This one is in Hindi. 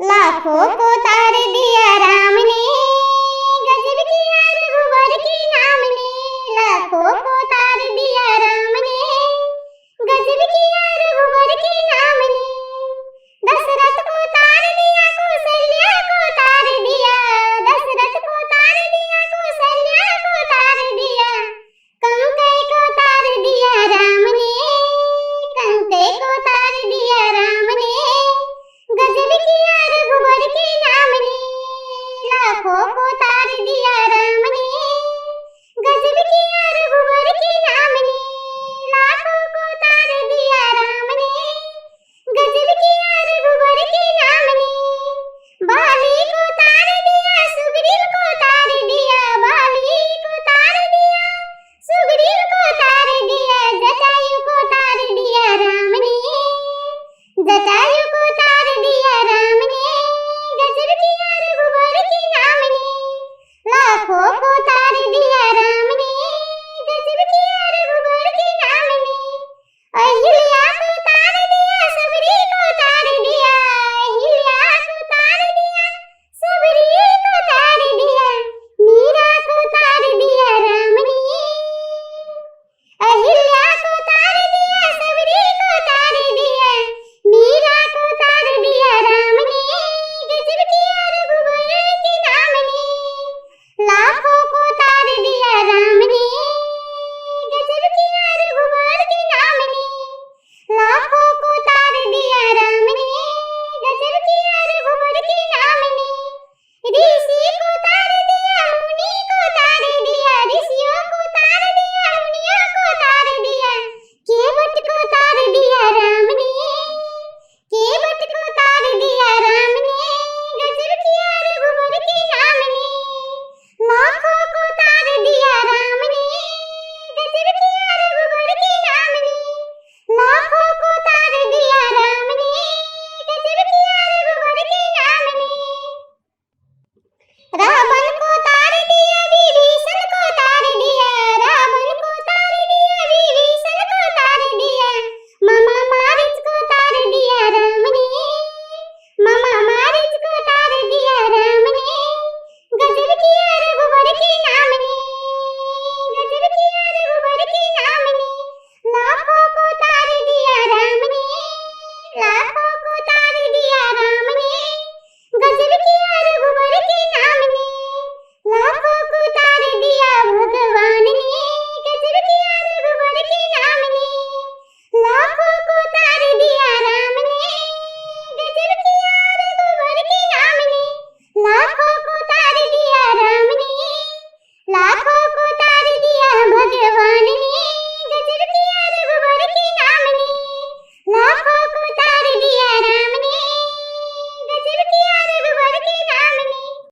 लाखों को तार दिया राम ने, गजब किया रघुवर के नाम ने। लाखों को तार दिया राम ने, गजब किया रघुवर के नाम ने। दशरथ को तार दिया, कौशल्या को तार दिया। दशरथ को तार दिया, कौशल्या को तार दिया। कंकई को तार दिया राम ने, कंकई को तार दिया राम ने। गजब किया रघुवर के नाम ने। लाखों